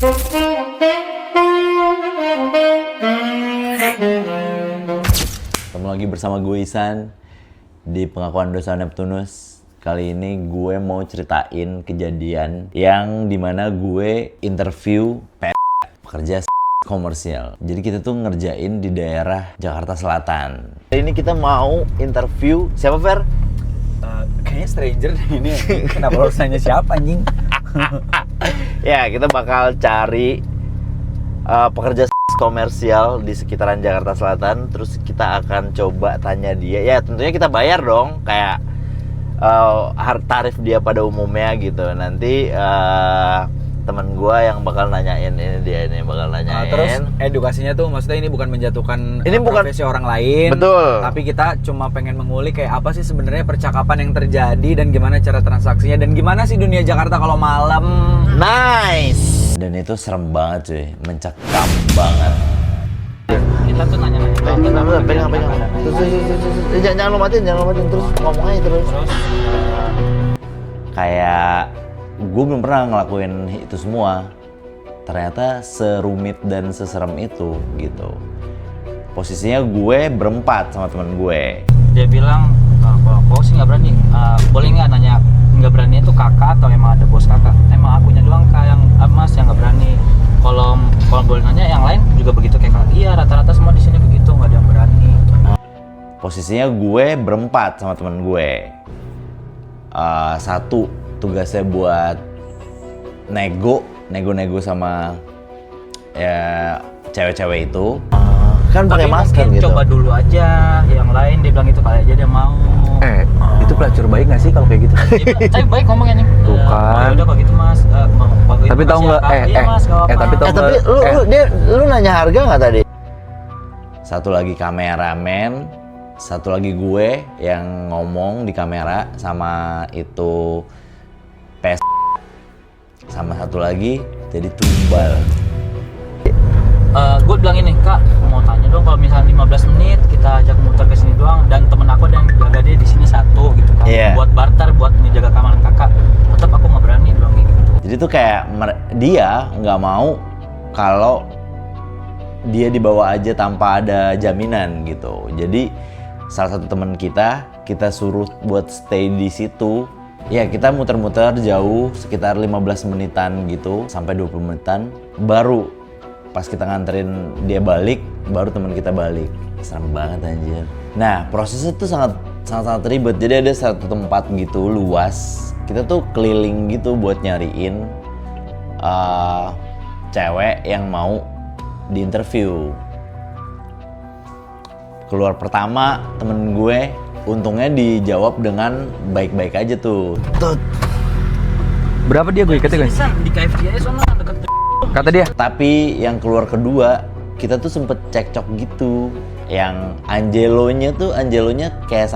Ketemu lagi bersama gue Isan di Pengakuan Dosa Neptunus. Kali ini gue mau ceritain kejadian yang dimana gue interview pekerja komersial. Jadi kita tuh ngerjain di daerah Jakarta Selatan. Hari ini kita mau interview siapa, Fer? Kayaknya stranger ini. Kenapa harus nanya siapa anjing? Ya, kita bakal cari pekerja komersial di sekitaran Jakarta Selatan. Terus kita akan coba tanya dia. Ya tentunya kita bayar dong, kayak tarif dia pada umumnya gitu. Nanti temen gue yang bakal nanyain ini bakal nanyain. Terus edukasinya tuh maksudnya ini bukan menjatuhkan ini bukan profesi orang lain. Betul. Tapi kita cuma pengen mengulik kayak apa sih sebenarnya percakapan yang terjadi dan gimana cara transaksinya dan gimana sih dunia Jakarta kalau malam. Nice. Dan itu serem banget cuy, mencekam banget. Kita tuh nanya-nanya. Pegang. Terus, jangan lo matiin, terus ngomong aja terus. Kayak gue belum pernah ngelakuin itu semua. Ternyata serumit dan seserem itu gitu. Posisinya gue berempat sama temen gue. Dia bilang, kok sih nggak berani. Boleh nggak nanya nggak berani itu kakak atau emang ada bos kakak? Emang akunya doang kak yang mas yang nggak berani. Kalau boleh nanya yang lain juga begitu kayak kak. Iya rata-rata semua di sini begitu, nggak ada yang berani. Posisinya gue berempat sama temen gue. Satu tugasnya buat nego sama ya cewek-cewek itu. Kan pakai masker gitu. Coba dulu aja yang lain, dia bilang itu kali aja dia mau. Itu pelacur baik nggak sih kalau kayak gitu? Tapi baik ngomongnya nih. Tuh kan. Udah kalau gitu mas. Tapi tahu nggak? Iya mas, Tapi lu nanya harga nggak tadi? Satu lagi kameramen, satu lagi gue yang ngomong di kamera, sama itu sama satu lagi jadi tumbal. Gue bilang ini kak, mau tanya dong kalau misalnya 15 menit kita ajak muter ke sini doang dan temen aku ada yang jaga dia di sini satu gitu kan. Yeah. Buat barter, buat ngejaga keamanan kakak. Tetap aku nggak berani bilang kayak gitu. Jadi tuh kayak dia nggak mau kalau dia dibawa aja tanpa ada jaminan gitu. Jadi salah satu teman kita suruh buat stay di situ. Ya kita muter-muter jauh sekitar 15 menitan gitu sampai 20 menitan, baru pas kita nganterin dia balik, baru teman kita balik. Serem banget anjir. Nah prosesnya tuh sangat ribet. Jadi ada satu tempat gitu luas, kita tuh keliling gitu buat nyariin cewek yang mau diinterview. Keluar pertama temen gue, untungnya dijawab dengan baik-baik aja tuh. Berapa dia gue ikatnya guys? Di KFC aja sono deket. Kata dia. Tapi yang keluar kedua, kita tuh sempet cekcok gitu. Yang Angelonya kayak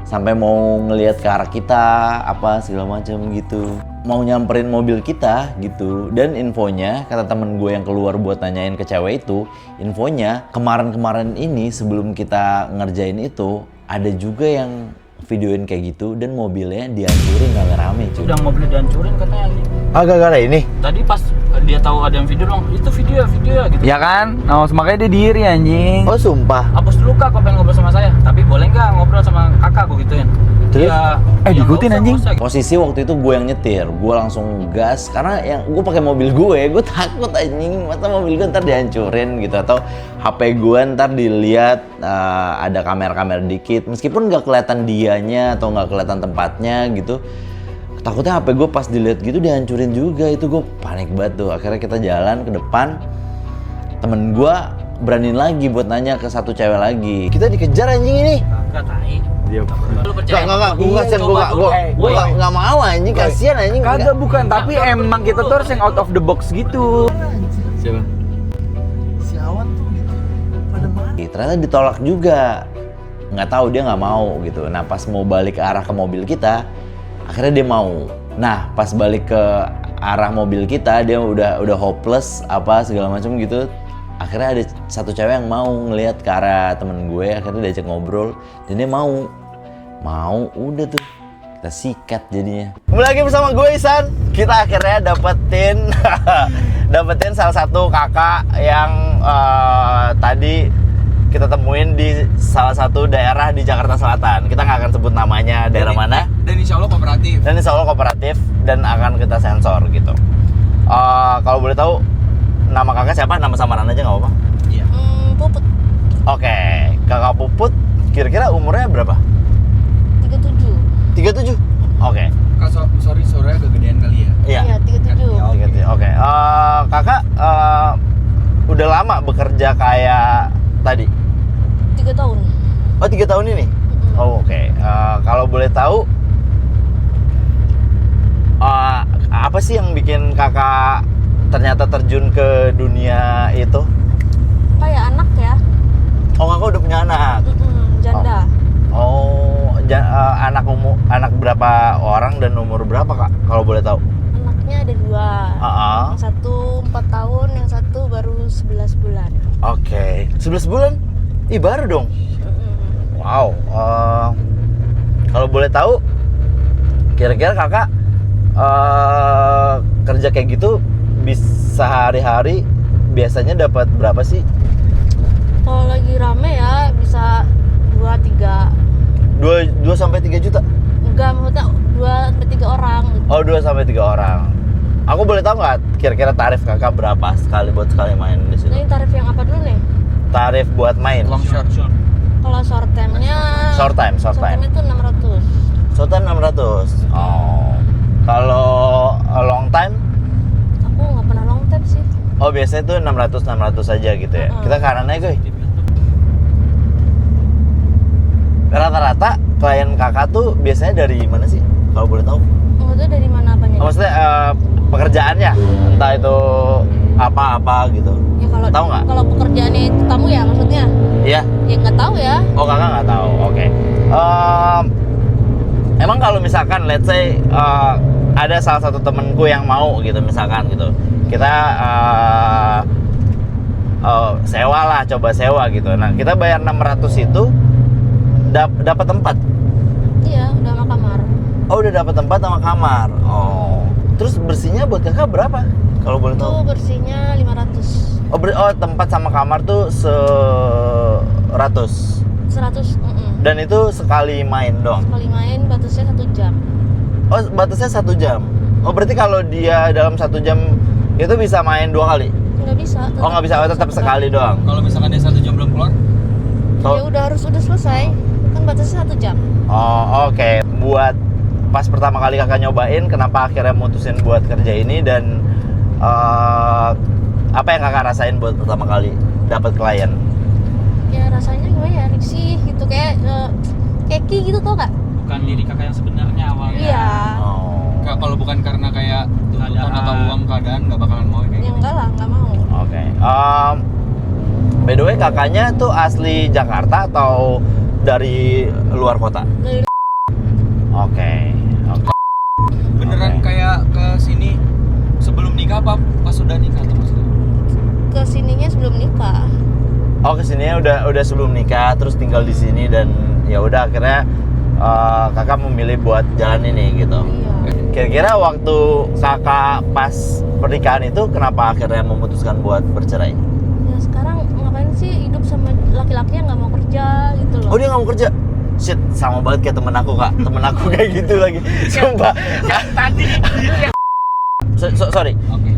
sampai mau ngelihat ke arah kita apa segala macam gitu. Mau nyamperin mobil kita gitu. Dan infonya, kata temen gue yang keluar buat nanyain ke cewek itu, infonya kemarin ini sebelum kita ngerjain itu, ada juga yang videoin kayak gitu dan mobilnya dihancurin rame-rame cuy. Udah mobilnya dihancurin katanya anjing. Gara-gara ini? Tadi pas dia tahu ada yang video dong, itu video gitu. Ya kan? Nah, makanya dia diri anjing. Oh sumpah? Hapus dulu kak, kau pengen ngobrol sama saya. Tapi boleh nggak ngobrol sama kakak gue gituin. Terus? Ya, Diikutin nggak anjing. usah, gitu. Posisi waktu itu gue yang nyetir, gue langsung gas karena yang gue pakai mobil gue takut anjing, masa mobil gue ntar dihancurin gitu atau HP gue ntar dilihat ada kamera dikit, meskipun nggak kelihatan dianya atau nggak kelihatan tempatnya gitu. Takutnya HP gue pas dilihat gitu dihancurin juga, itu gue panik banget tuh. Akhirnya kita jalan ke depan, temen gue beraniin lagi buat nanya ke satu cewek lagi. Kita dikejar anjing ini. Kagak tai. Lu percaya? Enggak, gue kasihan, gue nggak mau anjing, kasihan anjing. Kagak bukan, tapi emang kita tuh harus yang out of the box gitu. Siapa? Si Awan tuh gitu, pada mana? Ternyata ditolak juga, nggak tahu dia nggak mau gitu. Nah pas mau balik ke arah ke mobil kita, akhirnya dia mau. Nah pas balik ke arah mobil kita, dia udah hopeless apa segala macam gitu. Akhirnya ada satu cewek yang mau ngelihat ke arah temen gue, akhirnya diajak ngobrol dan dia mau udah tuh kita kita sikat jadinya. Kembali lagi bersama gue Isan. Kita akhirnya dapetin salah satu kakak yang tadi kita temuin di salah satu daerah di Jakarta Selatan. Kita nggak akan sebut namanya daerah mana. Dan insya Allah kooperatif. Dan insya Allah kooperatif dan akan kita sensor gitu. Kalau boleh tahu nama kakak siapa? Nama samaran aja nggak apa-apa. Iya. Puput Oke, kakak Puput kira-kira umurnya berapa? 37. 37? Oke. Kak, sorry suaranya kegedean kali ya. Iya. Iya, 37. Oke. Kakak udah lama bekerja kayak tadi? 3 tahun. Oh, 3 tahun ini? Oh, oke. Kalau boleh tahu, apa sih yang bikin kakak ternyata terjun ke dunia itu? Kayak anak ya. Oh, kakak udah punya anak? Janda. Anak berapa orang dan umur berapa, Kak? Kalau boleh tahu? Anaknya ada 2. Yang satu 4 tahun, yang satu baru 11 bulan. Oke. 11 bulan? Ih, baru dong. Wow. Kalau boleh tahu, kira-kira kakak kerja kayak gitu bisa hari-hari biasanya dapat berapa sih? Kalau lagi rame ya bisa 2-3. 2 sampai 3 juta? Enggak, maksudnya 2-3 orang. Oh, 2 sampai 3 orang. Aku boleh tahu nggak kira-kira tarif kakak berapa buat sekali main di Nah, situ? ini tarif yang apa dulu nih? Tarif buat main. Long short. Kalau short time-nya Short time. Short time itu 600. Short time 600. Oh. Kalau long time? Aku nggak pernah long time sih. Oh, biasanya tuh 600 aja gitu ya. Kita kanan aja, Goy. Rata-rata klien kakak tuh biasanya dari mana sih? Kalau boleh tahu? Maksudnya dari mana apanya? Maksudnya pekerjaannya, entah itu apa-apa gitu. Ya kalau Tahu nggak? Kalau pekerjaannya itu tamu ya maksudnya? Iya. Ya nggak tahu ya. Oh, kakak nggak tahu. Oke. Emang kalau misalkan let's say ada salah satu temenku yang mau gitu misalkan gitu, kita sewa lah, coba sewa gitu. Nah, kita bayar 600 itu dapat tempat. Iya, udah sama kamar. Oh, udah dapat tempat sama kamar. Oh. Terus bersihnya buat kakak berapa? Kalau boleh Itu tahu? bersihnya 500. Oh, tempat sama kamar tuh 100. 100. Dan itu sekali main dong. Sekali main batasnya 1 jam. Oh, batasnya 1 jam. Oh, berarti kalau dia dalam 1 jam itu bisa main 2 kali? Nggak bisa. Oh, nggak bisa, tetap sekali doang. Kalau misalkan dia 1 jam belum keluar, Ya udah selesai. Kan batasnya 1 jam. Oh, oke. Buat pas pertama kali kakak nyobain, kenapa akhirnya mutusin buat kerja ini dan apa yang kakak rasain buat pertama kali dapat klien? Ya rasanya gimana ya, risih gitu kayak keki gitu tau gak? Bukan diri kakak yang sebenarnya awalnya. Iya. Oh. Kak, kalau bukan karena kayak tuntutan Keadaan. atau uang keadaan nggak bakalan mau kayak Ya gitu. enggak lah, nggak mau. Oke. By the way, kakaknya tuh asli Jakarta atau dari luar kota? Dari Oke. Beneran Oke. kayak ke sini sebelum nikah apa pas sudah nikah tuh maksudnya? kesininya sebelum nikah. Oh, kesininya udah sebelum nikah, terus tinggal di sini dan ya udah akhirnya kakak memilih buat jalan ini gitu. Iya. Kira-kira waktu kakak pas pernikahan itu kenapa akhirnya memutuskan buat bercerai? Ya sekarang ngapain sih hidup sama laki-laki yang nggak mau kerja gitu loh. Oh, dia nggak mau kerja? Shit, sama banget kayak temen aku, Kak. Temen aku kayak gitu lagi. Sumpah. Sorry. Oke.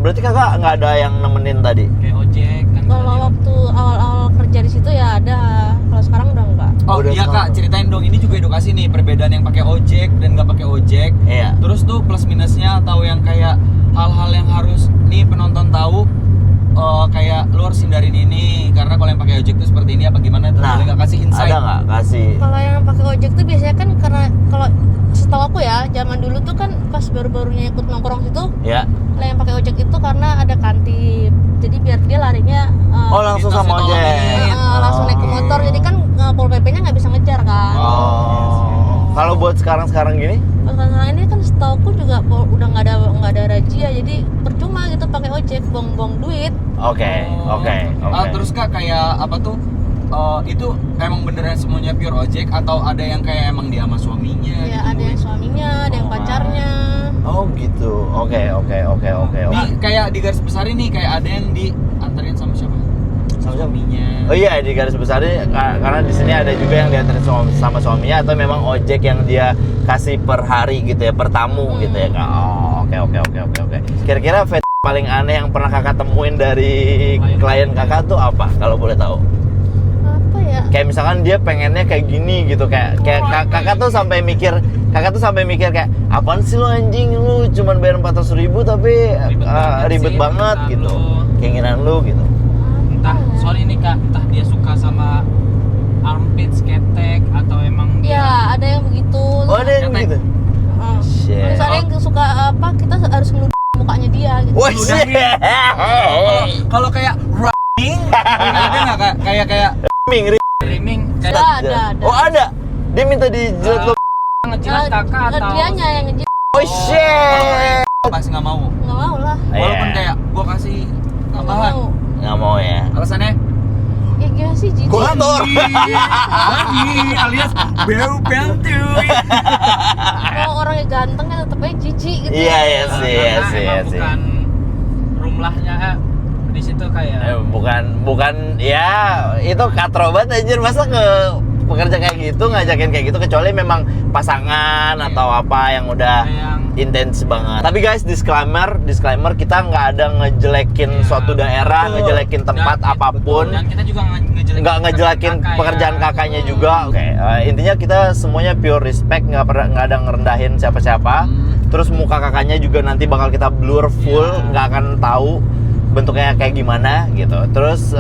Berarti kakak nggak ada yang nemenin tadi? Kayak ojek kan. Kalau waktu awal-awal kerja di situ ya ada. Kalau sekarang udah enggak. Oh Udah iya sama. Kak, ceritain dong, ini juga edukasi nih, perbedaan yang pakai ojek dan nggak pakai ojek. Iya. Terus tuh plus minusnya atau yang kayak hal-hal yang harus nih penonton tahu, kayak lu harus hindarin ini karena kalau yang pakai ojek tuh seperti ini apa gimana? Tuh boleh nggak kasih insight? Ada nggak kasih? Kalau yang pakai ojek tuh biasanya kan karena kalau setahu aku ya, zaman dulu tuh kan pas baru-barunya ikut nongkrong situ, Ya. kalau yang pakai ojek itu karena ada kantip. Jadi biar dia larinya Oh, langsung sama Dikasih ojek. tolongin. langsung naik ke motor. Jadi kan Pol PP-nya nggak bisa ngejar kan. Oh. Kalau buat sekarang gini? Pas sekarang ini kan setauku juga udah nggak ada razia, jadi percuma gitu pakai ojek, buang-buang duit. Oke. Terus Kak kayak apa tuh? itu emang beneran semuanya pure ojek atau ada yang kayak emang dia sama suaminya? Ya ada yang suaminya, ada yang pacarnya. Oh gitu. Oke. Nih kayak di garis besar ini kayak ada yang diantarin sama siapa? Sama siapa? Suaminya. Oh iya, di garis besar ini karena di sini ada juga yang diantarin sama suaminya atau memang ojek yang dia kasih per hari gitu ya, per tamu gitu ya. Oh, oke. Kira-kira paling aneh yang pernah kakak temuin dari klien kakak tuh apa kalau boleh tahu? Apa ya? Kayak misalkan dia pengennya kayak gini gitu, kayak kakak tuh sampai mikir kayak apaan sih lo anjing, lu cuman bayar 400.000 tapi ribet banget sih, gitu, lu. keinginan lu gitu. Entah soal ini Kak, entah dia suka sama armpit, ketek atau emang dia Ya ada yang begitu. Oh ada yang Ketek. gitu. Shit. Terus ada yang suka apa? Kita harus ngeludah mukanya dia gitu. Wah shit. Kalau kayak running ada nggak kayak streaming kayak Ada. Oh ada. Dia minta dijilat lo. ngejilat kakak atau Dianya yang ngejit. Oh shit. pasti nggak mau. Nggak mau lah. Walaupun Iya. kayak gua kasih Nggak tambahan. mau. Nggak mau ya. Alasannya? Ya gimana sih jijik? Kotor. Alias bau pentuy. Kalau orangnya ganteng kan tetep aja jijik gitu. Iya sih. emang bukan rumlahnya di situ kayak Bukan ya itu katro banget anjir, masa ke pekerja kayak gitu ngajakin kayak gitu kecuali memang pasangan atau apa yang udah yang intens banget. Tapi guys, disclaimer kita nggak ada ngejelekin suatu daerah, Betul. ngejelekin tempat Dan- apapun. dan kita juga Nggak ngejelekin pekerjaan kakaknya juga. Oke, intinya kita semuanya pure respect, nggak ada ngerendahin siapa-siapa. Terus muka kakaknya juga nanti bakal kita blur full, nggak akan tahu bentuknya kayak gimana gitu. Terus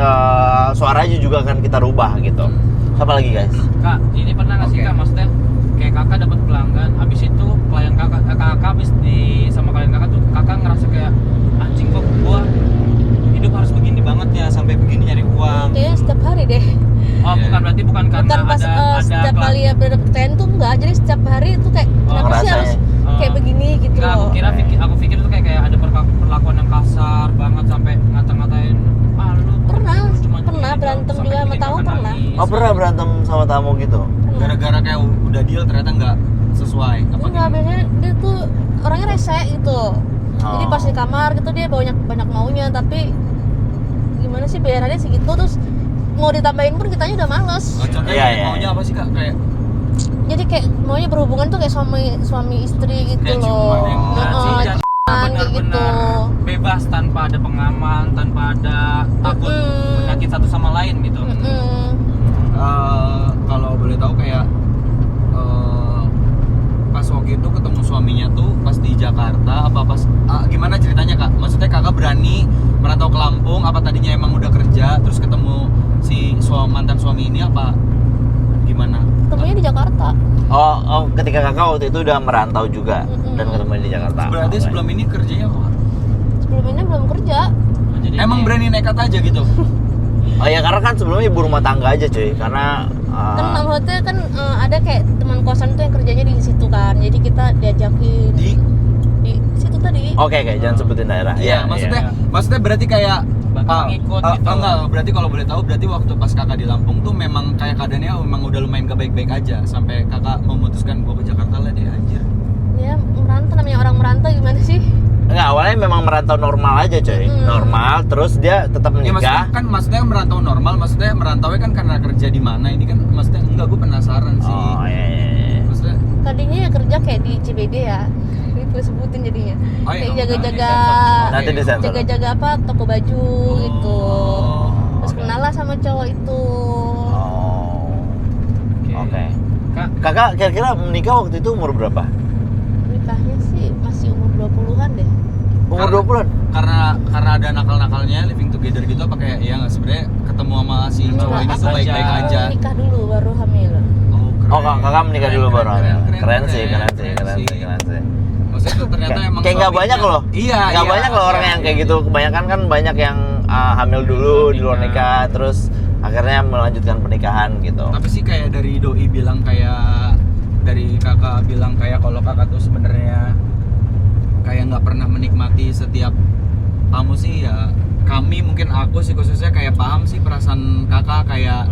suaranya juga akan kita rubah gitu. Apa lagi guys? Kak, ini pernah nggak sih Oke. Kak, maksudnya kayak kakak dapat pelanggan, habis itu klien kakak habis sama klien kakak tuh kakak ngerasa kayak anjing kok gua hidup harus begini banget ya sampai begini nyari uang. Kayaknya setiap hari deh. Oh, bukan berarti bukan karena Bukan pas setiap kali ya dapet klien tuh enggak. Jadi setiap hari itu kayak kenapa sih ngerasanya. harus kayak begini gitu Enggak, loh. aku pikir itu kayak ada perlakuan yang kasar banget sampai ngata-ngatain lu Pernah cuma berantem sampai juga sama bikin tamu makan pernah. nangis. Oh pernah berantem sama tamu gitu? Gara-gara kayak udah deal ternyata nggak sesuai. Apa Enggak, biasanya dia tuh orangnya rese gitu. Jadi pas di kamar gitu dia banyak maunya, tapi gimana sih bayarannya segitu, terus mau ditambahin pun kitanya udah males. Contohnya Iya. maunya apa sih Kak? Kayak Jadi kayak maunya berhubungan tuh kayak suami istri gitu Kayak loh. ciuman yang Heeh, Jadi ciuman kayak gitu. benar-benar bebas tanpa ada pengaman, tanpa ada takut Mm-mm. penyakit satu sama lain gitu. Mm-mm. kalau boleh tahu kayak pas waktu itu ketemu suaminya tuh pas di Jakarta apa pas gimana ceritanya Kak? Maksudnya kakak berani merantau ke Lampung apa tadinya emang udah kerja terus ketemu si mantan suami ini apa gimana? Ketemunya di Jakarta. Oh, ketika kakak waktu itu udah merantau juga dan ketemu di Jakarta. Berarti Oke. sebelum ini kerjanya apa? Sebelum ini belum kerja. Nah, jadi Emang ini- berani nekat aja gitu? Oh ya karena kan sebelumnya ibu rumah tangga aja cuy, karena Kan maksudnya kan ada kayak teman kosan tuh yang kerjanya di situ kan. Jadi kita diajakin Di di situ tadi. Oke, jangan sebutin daerah. Iya, maksudnya berarti kayak ngikut gitu. enggak, berarti kalau boleh tahu berarti waktu pas kakak di Lampung tuh memang kayak keadaannya memang udah lumayan gak baik-baik aja sampai kakak memutuskan gua ke Jakarta lah deh anjir. Ya merantau, namanya orang merantau gimana sih? Enggak, awalnya memang merantau normal aja coy. Normal, terus dia tetap Ya menikah. maksudnya merantau normal, maksudnya merantaunya kan karena kerja di mana ini kan maksudnya enggak gue penasaran sih. Oh iya. Maksudnya Tadinya ya kerja kayak di CBD ya. Gue sebutin jadinya. Oh, iya. Kayak jaga-jaga Nanti disensor. jaga-jaga apa toko baju gitu. Oh, Terus kenal lah sama cowok itu. Oh. Oke. Kak, Kakak kira-kira menikah waktu itu umur berapa? Nikahnya sih masih umur 20-an deh. Umur Karena- 20-an? karena ada nakal-nakalnya living together gitu apa kayak ya nggak sebenarnya ketemu sama si cowok ini tuh Aja. baik-baik aja. Nikah dulu baru hamil. Oh, keren. Oh, kakak menikah dulu baru. Keren sih. Maksudnya tuh ternyata emang Kayak nggak suaminya- banyak loh. Iya, Nggak iya, banyak loh orang iya. yang kayak gitu. Kebanyakan kan banyak yang hamil dulu di luar nikah, terus akhirnya melanjutkan pernikahan gitu. Tapi sih kayak dari doi bilang kayak dari kakak bilang kayak kalau kakak tuh sebenarnya kayak nggak pernah menikmati setiap tamu sih ya kami mungkin aku sih khususnya kayak paham sih perasaan kakak kayak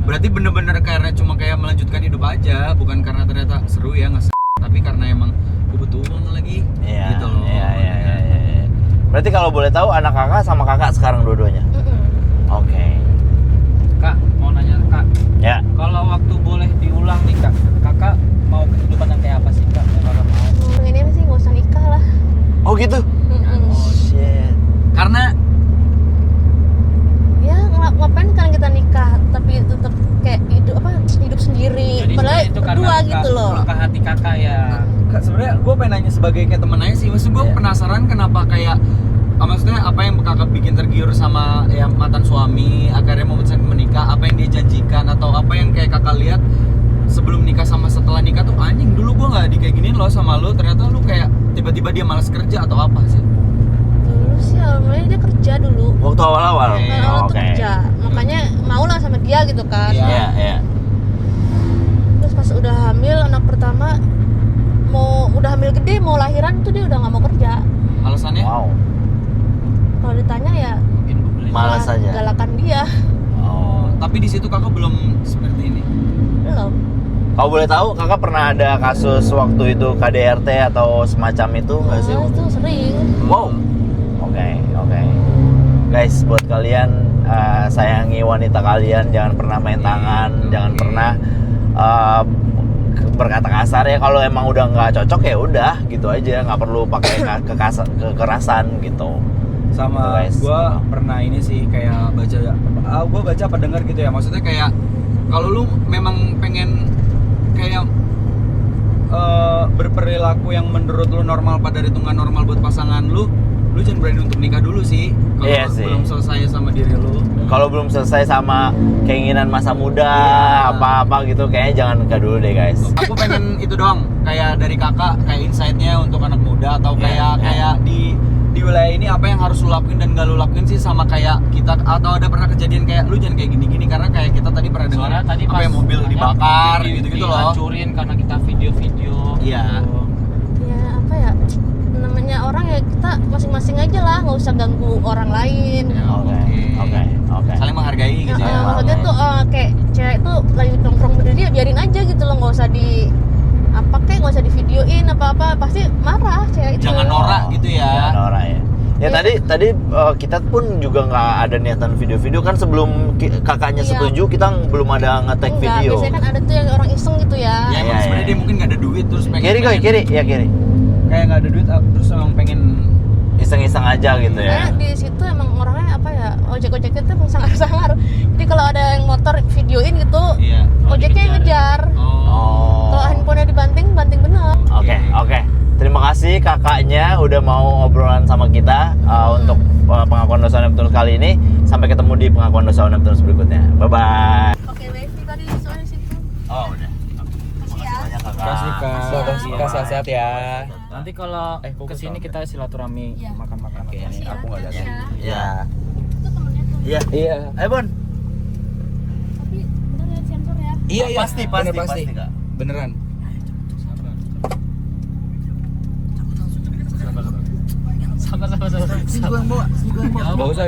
Berarti bener-bener karena cuma kayak melanjutkan hidup aja, bukan karena ternyata seru ya tapi karena emang kebetulan lagi Iya, gitu loh. iya. Berarti kalau boleh tahu anak kakak sama kakak sekarang dua-duanya? Oke. Kak, mau nanya Kak, Ya. kalau waktu boleh diulang nih Kak, kakak mau kehidupan yang kayak apa sih Kak yang kakak mau? Pengennya sih nggak usah nikah lah. Oh gitu? Oh shit. Karena Ya ngapain kan kita nikah tapi tetap kayak hidup sendiri. Jadi Padahal sebenarnya itu karena berdua gitu loh. luka hati kakak ya. Kak, sebenarnya gue pengen nanya sebagai kayak temen aja sih. Maksud gue Iya. penasaran kenapa kayak maksudnya apa yang kakak bikin tergiur sama ya mantan suami akhirnya memutuskan menikah, apa yang dia janjikan atau apa yang kayak kakak lihat sebelum nikah sama setelah nikah tuh anjing dulu gue nggak di kayak giniin loh sama lu, ternyata lu kayak tiba-tiba dia malas kerja atau apa sih? Dulu sih awalnya dia kerja dulu. Waktu awal-awal? Awal tuh Oke. kerja. Makanya mau lah sama dia gitu kan. Iya. Iya, iya. Terus pas udah hamil anak pertama udah hamil gede mau lahiran tuh dia udah nggak mau kerja. Alasannya? Wow. Kalau ditanya ya Mungkin boleh. Malas aja. galakan dia. Oh, tapi di situ kakak belum seperti ini. Belum. Kalau boleh tahu kakak pernah ada kasus waktu itu KDRT atau semacam itu nggak sih? Itu sering. Wow. Oke. Guys, buat kalian sayangi wanita kalian, jangan pernah main tangan, jangan pernah berkata kasar ya. Kalau emang udah nggak cocok ya udah gitu aja, nggak perlu pakai kekerasan gitu. Sama Guys. gue pernah ini sih kayak baca gue baca apa dengar gitu ya, maksudnya kayak kalau lu memang pengen kayak berperilaku yang menurut lu normal pada hitungan normal buat pasangan lu jangan berani untuk nikah dulu sih kalau Iya sih. belum selesai sama diri lu. Kalau belum selesai sama keinginan masa muda apa-apa gitu, kayaknya jangan nikah dulu deh guys. Aku pengen itu doang, kayak dari kakak kayak insight-nya untuk anak muda atau Iya, kayak di wilayah ini apa yang harus lu lakuin dan gak lu lakuin sih sama kayak kita, atau ada pernah kejadian kayak lu jangan kayak gini-gini karena kayak kita tadi pernah dengar Soalnya tadi apa ya, mobil dibakar gitu-gitu loh. Dihancurin karena kita video-video. Iya. Ya apa ya, namanya orang ya kita masing-masing aja lah, nggak usah ganggu orang lain. Ya, Oke. Saling menghargai gitu ya. Maksudnya tuh kayak cewek tuh lagi nongkrong berdiri ya biarin aja gitu loh, nggak usah nggak usah divideoin apa-apa, pasti marah cewek itu. Jangan norak gitu ya. Jangan norak ya. Ya Iya. tadi kita pun juga nggak ada niatan video-video kan, sebelum kakaknya Iya. setuju kita belum ada nge-tag Enggak, video. biasanya kan ada tuh yang orang iseng gitu ya. Ya emang Iya, sebenarnya iya. dia mungkin gak ada duit terus pengen Kiri kayak gak ada duit terus emang pengen iseng-iseng aja gitu Karena ya. di situ emang orangnya apa ya, ojek-ojeknya tuh emang sangar-sangar. Jadi kalau ada yang motor videoin gitu, iya. ojeknya yang ngejar. Oh. Kalau handphonenya banting bener. Oke. Terima kasih kakaknya udah mau obrolan sama kita untuk pengakuan dosa Neptunus kali ini. Sampai ketemu di pengakuan dosa Neptunus berikutnya. Bye bye. Oke, wifi tadi soalnya situ. Oh udah. Kasih ya. Banyak kakak. Kasih kak. Kak, sehat-sehat ya. Nanti kalau kesini kita silaturahmi Iya. makan-makan. Oke, apa ini nih. aku nggak Kasih datang. ya. Iya. Itu temennya tuh. Iya. Ayo Bon. Tapi bentar ya, sensor ya. Iya Pasti, Kak. Beneran. Sama-sama. Gak usah.